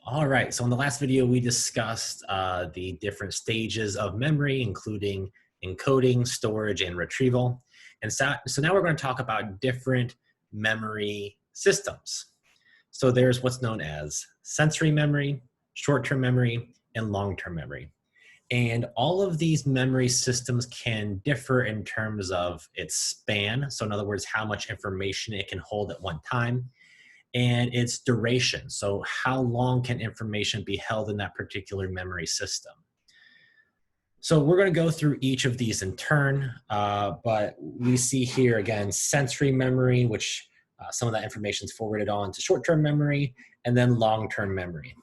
All right, so in the last video, we discussed the different stages of memory, including encoding, storage, and retrieval. And so now we're going to talk about different memory systems. So there's what's known as sensory memory, short-term memory, and long-term memory. And all of these memory systems can differ in terms of its span. So in other words, how much information it can hold at one time, and its duration. So how long can information be held in that particular memory system? So we're going to go through each of these in turn, but we see here again sensory memory, which some of that information is forwarded on to short-term memory, and then long-term memory.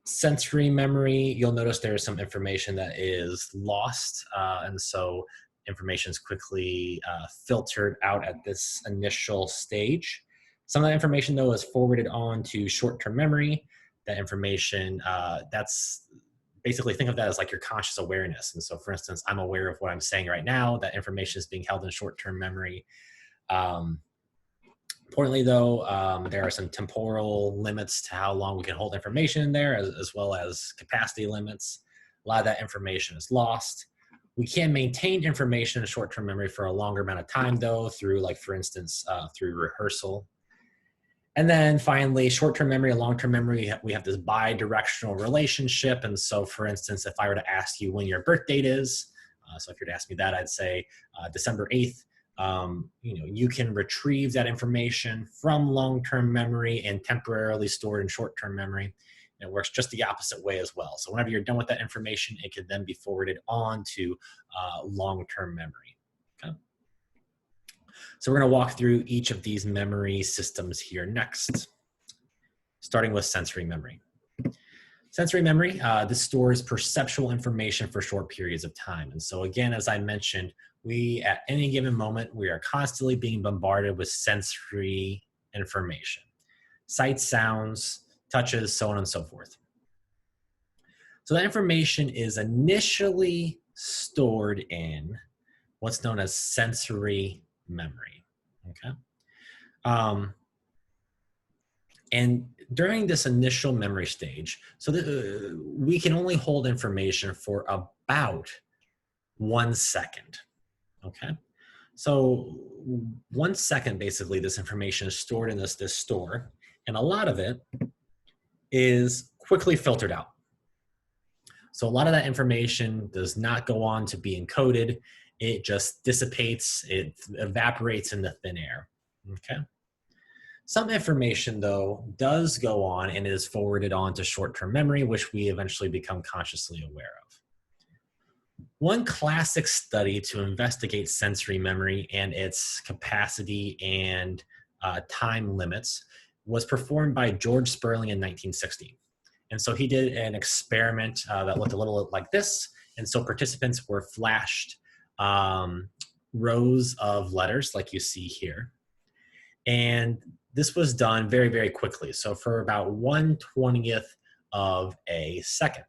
Sensory memory, you'll notice there's some information that is lost, and so information is quickly filtered out at this initial stage. Some of that information, though, is forwarded on to short-term memory. That information, that's basically, think of that as like your conscious awareness. And so, for instance, I'm aware of what I'm saying right now. That information is being held in short-term memory. Importantly, though, there are some temporal limits to how long we can hold information in there, as well as capacity limits. A lot of that information is lost. We can maintain information in short-term memory for a longer amount of time, though, through, like, for instance, through rehearsal. And then finally, short-term memory and long-term memory, we have this bi-directional relationship. And so, for instance, if I were to ask you when your birth date is, so if you were to ask me that, I'd say December 8th. You can retrieve that information from long-term memory and temporarily store it in short-term memory. And it works just the opposite way as well. So whenever you're done with that information, it can then be forwarded on to long-term memory. Okay. So we're going to walk through each of these memory systems here next, starting with sensory memory. Sensory memory, this stores perceptual information for short periods of time. And so again, as I mentioned, at any given moment, we are constantly being bombarded with sensory information, sights, sounds, touches, so on and so forth. So that information is initially stored in what's known as sensory memory, okay? And during this initial memory stage, so we can only hold information for about 1 second, okay? So 1 second, basically, this information is stored in this store, and a lot of it is quickly filtered out. So a lot of that information does not go on to be encoded. It just dissipates, it evaporates into thin air, okay? Some information, though, does go on and is forwarded on to short-term memory, which we eventually become consciously aware of. One classic study to investigate sensory memory and its capacity and time limits was performed by George Sperling in 1960. And so he did an experiment that looked a little like this. And so participants were flashed rows of letters like you see here. And this was done very, very quickly. So for about 1/20th of a second.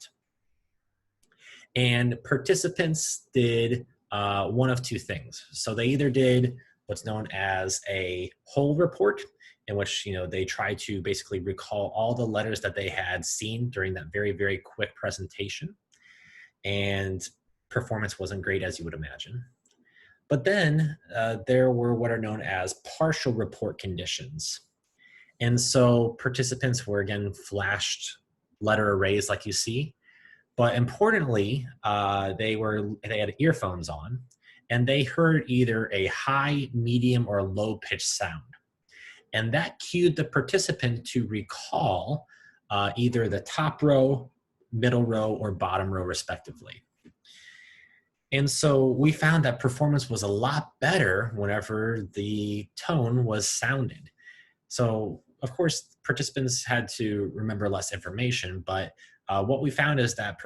And participants did one of two things. So they either did what's known as a whole report, in which they try to basically recall all the letters that they had seen during that very, very quick presentation. And performance wasn't great, as you would imagine. But then there were what are known as partial report conditions. And so participants were, again, flashed letter arrays like you see. But importantly, they had earphones on, and they heard either a high, medium, or low pitched sound. And that cued the participant to recall either the top row, middle row, or bottom row, respectively. And so we found that performance was a lot better whenever the tone was sounded. So, of course, participants had to remember less information, but what we found is that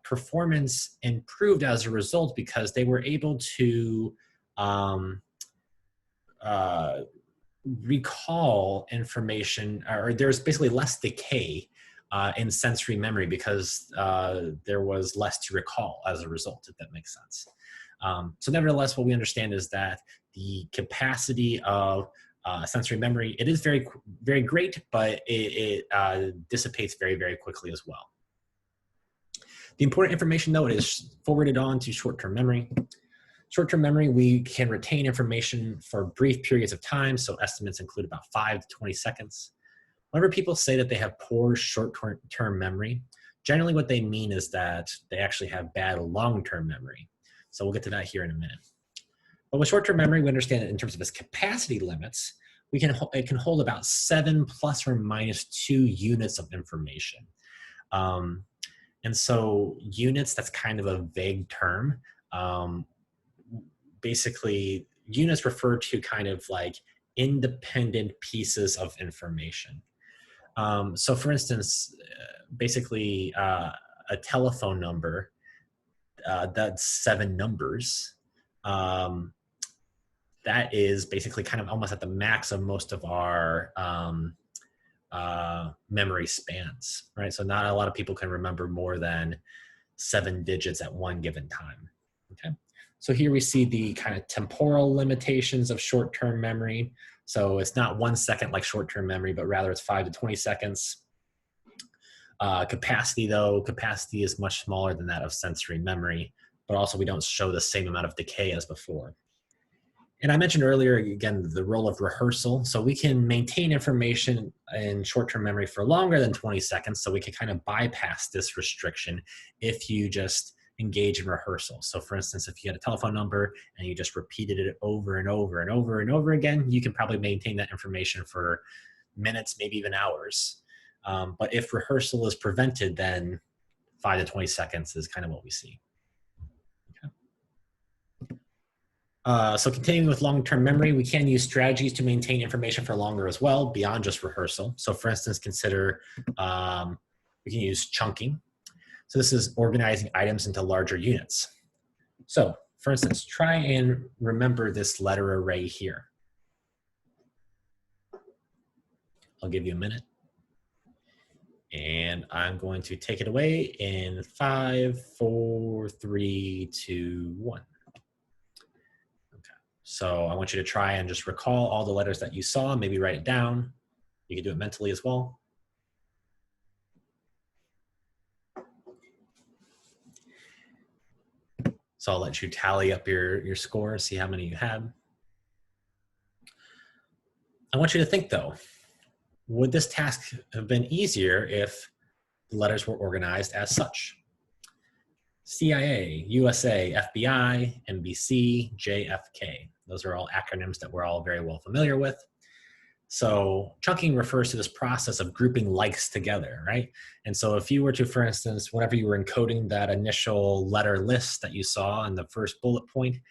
performance improved as a result because they were able to recall information, or there's basically less decay in sensory memory because there was less to recall as a result, if that makes sense. So nevertheless, what we understand is that the capacity of Sensory memory, it is very great, but it dissipates very, very quickly as well. The important information, though, it is forwarded on to short-term memory. Short-term memory, we can retain information for brief periods of time, so estimates include about 5 to 20 seconds. Whenever people say that they have poor short-term memory, generally what they mean is that they actually have bad long-term memory. So we'll get to that here in a minute. But with short-term memory, we understand that in terms of its capacity limits, it can hold about 7 plus or minus 2 units of information. And so units, that's kind of a vague term. Basically, units refer to kind of like independent pieces of information. So for instance, basically a telephone number, that's 7 numbers. That is basically kind of almost at the max of most of our memory spans, right? So not a lot of people can remember more than 7 digits at one given time, okay? So here we see the kind of temporal limitations of short-term memory. So it's not 1 second like short-term memory, but rather it's 5 to 20 seconds. Capacity, though, capacity is much smaller than that of sensory memory, but also we don't show the same amount of decay as before. And I mentioned earlier, again, the role of rehearsal. So we can maintain information in short-term memory for longer than 20 seconds. So we can kind of bypass this restriction if you just engage in rehearsal. So for instance, if you had a telephone number and you just repeated it over and over and over and over again, you can probably maintain that information for minutes, maybe even hours. But if rehearsal is prevented, then 5 to 20 seconds is kind of what we see. So continuing with long-term memory, we can use strategies to maintain information for longer as well, beyond just rehearsal. So for instance, consider, we can use chunking. So this is organizing items into larger units. So for instance, try and remember this letter array here. I'll give you a minute. And I'm going to take it away in 5, 4, 3, 2, 1. So I want you to try and just recall all the letters that you saw, maybe write it down. You can do it mentally as well. So I'll let you tally up your score, see how many you had. I want you to think though, would this task have been easier if the letters were organized as such? CIA, USA, FBI, NBC, JFK. Those are all acronyms that we're all very well familiar with. So chunking refers to this process of grouping likes together, right? And so if you were to, for instance, whenever you were encoding that initial letter list that you saw in the first bullet point, if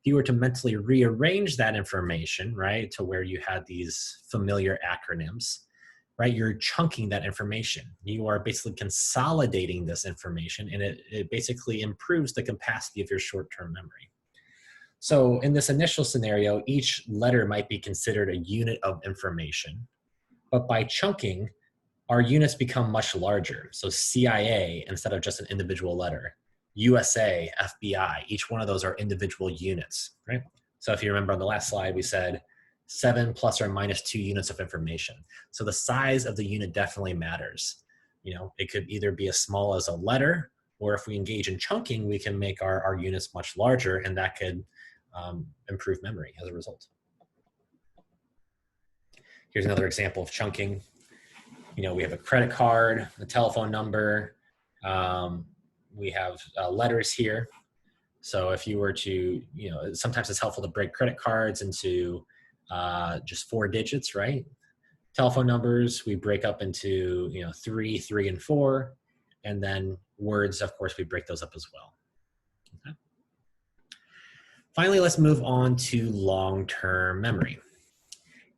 you were to mentally rearrange that information, right, to where you had these familiar acronyms, right, you're chunking that information. You are basically consolidating this information, and it basically improves the capacity of your short-term memory. So in this initial scenario, each letter might be considered a unit of information, but by chunking, our units become much larger. So CIA, instead of just an individual letter, USA, FBI, each one of those are individual units, right? So if you remember on the last slide, we said 7 plus or minus 2 units of information. So the size of the unit definitely matters. You know, it could either be as small as a letter, or if we engage in chunking, we can make our units much larger, and that could improve memory as a result. Here's another example of chunking. You know, we have a credit card, a telephone number, we have letters here. So if you were to, you know, sometimes it's helpful to break credit cards into just 4 digits, right? Telephone numbers, we break up into, you know, 3, 3, and 4. And then words, of course, we break those up as well. Okay. Finally, let's move on to long-term memory.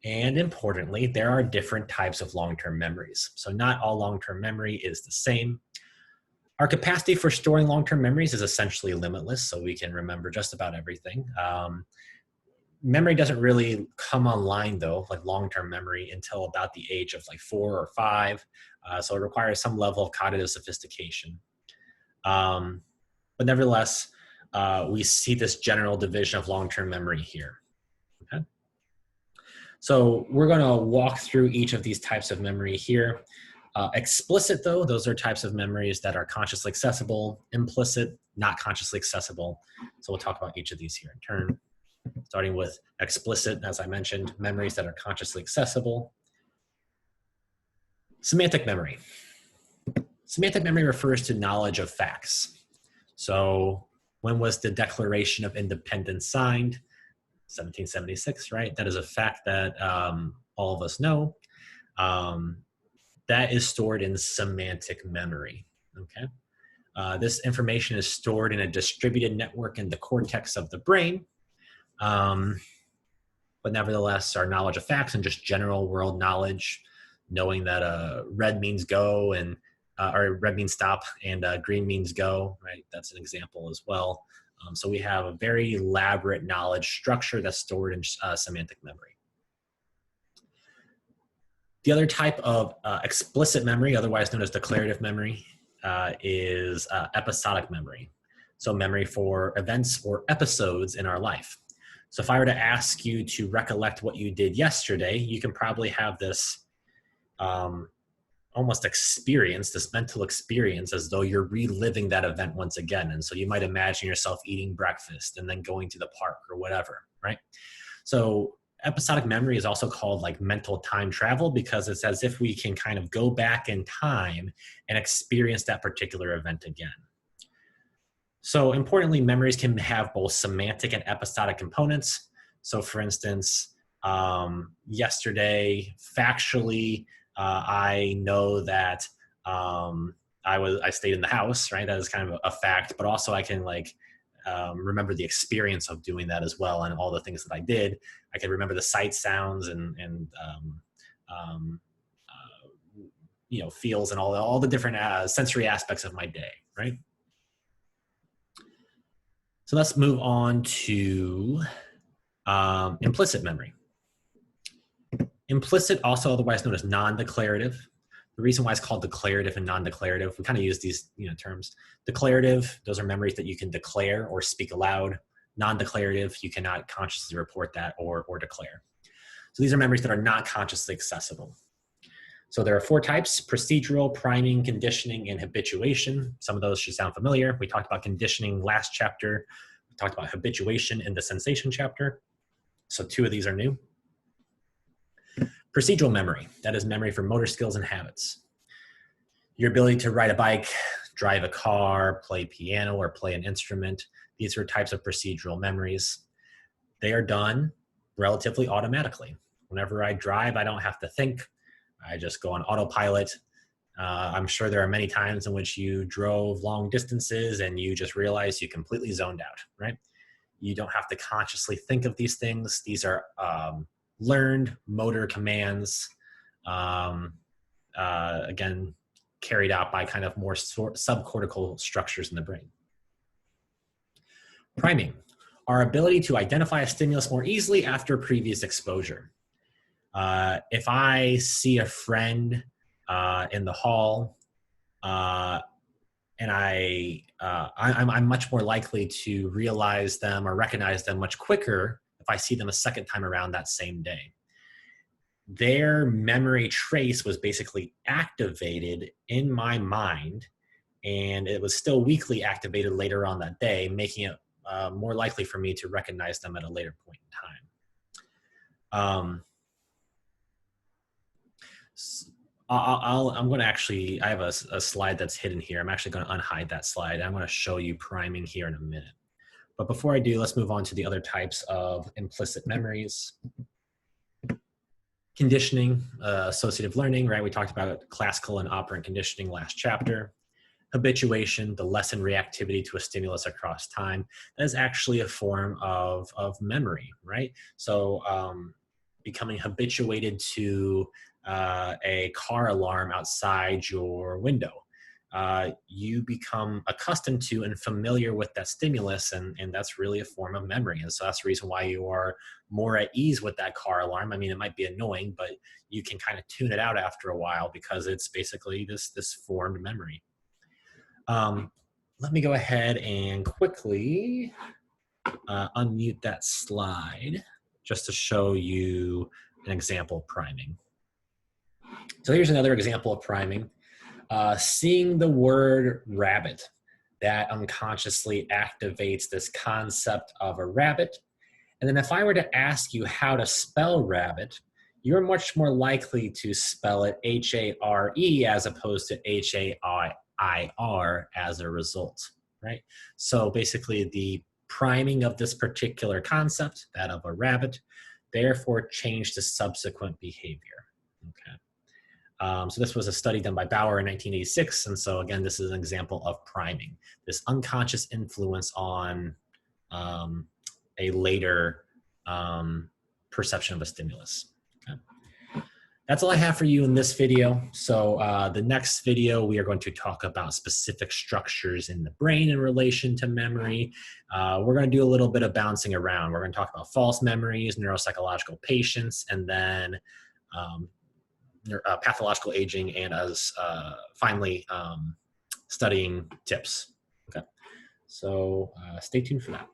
And importantly, there are different types of long-term memories. So not all long-term memory is the same. Our capacity for storing long-term memories is essentially limitless, so we can remember just about everything. Memory doesn't really come online, though, like long-term memory, until about the age of like 4 or 5. So it requires some level of cognitive sophistication. But nevertheless, we see this general division of long-term memory here. Okay? So we're going to walk through each of these types of memory here. Explicit, though, those are types of memories that are consciously accessible. Implicit, not consciously accessible. So we'll talk about each of these here in turn. Starting with explicit, as I mentioned, memories that are consciously accessible. Semantic memory. Semantic memory refers to knowledge of facts. So when was the Declaration of Independence signed? 1776, right? That is a fact that all of us know. That is stored in semantic memory, okay? This information is stored in a distributed network in the cortex of the brain. But nevertheless, our knowledge of facts and just general world knowledge, knowing that red means go and or red means stop and green means go, right? That's an example as well. So we have a very elaborate knowledge structure that's stored in semantic memory. The other type of explicit memory, otherwise known as declarative memory, is episodic memory. So memory for events or episodes in our life. So if I were to ask you to recollect what you did yesterday, you can probably have this almost experience, this mental experience, as though you're reliving that event once again. And so you might imagine yourself eating breakfast and then going to the park or whatever, right? So episodic memory is also called like mental time travel, because it's as if we can kind of go back in time and experience that particular event again. So importantly, memories can have both semantic and episodic components. So for instance, yesterday, factually, I know that I stayed in the house, right? That is kind of a fact, but also I can like remember the experience of doing that as well, and all the things that I did. I can remember the sights, sounds, and you know, feels, and all the different sensory aspects of my day, right? So let's move on to implicit memory. Implicit, also otherwise known as non-declarative. The reason why it's called declarative and non-declarative, we kind of use these terms. Declarative, those are memories that you can declare or speak aloud. Non-declarative, you cannot consciously report that or declare. So these are memories that are not consciously accessible. So there are 4 types: procedural, priming, conditioning, and habituation. Some of those should sound familiar. We talked about conditioning last chapter. We talked about habituation in the sensation chapter. So 2 of these are new. Procedural memory, that is memory for motor skills and habits. Your ability to ride a bike, drive a car, play piano, or play an instrument. These are types of procedural memories. They are done relatively automatically. Whenever I drive, I don't have to think. I just go on autopilot. I'm sure there are many times in which you drove long distances and you just realized you completely zoned out, right? You don't have to consciously think of these things. These are learned motor commands, again, carried out by kind of more subcortical structures in the brain. Priming, our ability to identify a stimulus more easily after previous exposure. If I see a friend in the hall, and I'm much more likely to realize them or recognize them much quicker if I see them a second time around that same day. Their memory trace was basically activated in my mind, and it was still weakly activated later on that day, making it more likely for me to recognize them at a later point in time. I'm going to actually, I have a slide that's hidden here. I'm actually going to unhide that slide. I'm going to show you priming here in a minute. But before I do, let's move on to the other types of implicit memories. Conditioning, associative learning, right? We talked about classical and operant conditioning last chapter. Habituation, the lessened reactivity to a stimulus across time. That is actually a form of memory, right? So becoming habituated to a car alarm outside your window. You become accustomed to and familiar with that stimulus, and that's really a form of memory. And so that's the reason why you are more at ease with that car alarm. I mean, it might be annoying, but you can kind of tune it out after a while because it's basically this formed memory. Let me go ahead and quickly unmute that slide just to show you an example of priming. So here's another example of priming. Seeing the word rabbit, that unconsciously activates this concept of a rabbit. And then if I were to ask you how to spell rabbit, you're much more likely to spell it H-A-R-E as opposed to H-A-I-R as a result, right? So basically the priming of this particular concept, that of a rabbit, therefore changed to subsequent behavior, okay? So this was a study done by Bauer in 1986. And so again, this is an example of priming, this unconscious influence on a later perception of a stimulus. Okay. That's all I have for you in this video. So the next video, we are going to talk about specific structures in the brain in relation to memory. We're going to do a little bit of bouncing around. We're going to talk about false memories, neuropsychological patients, and then pathological aging, and as finally studying tips. Okay, so stay tuned for that.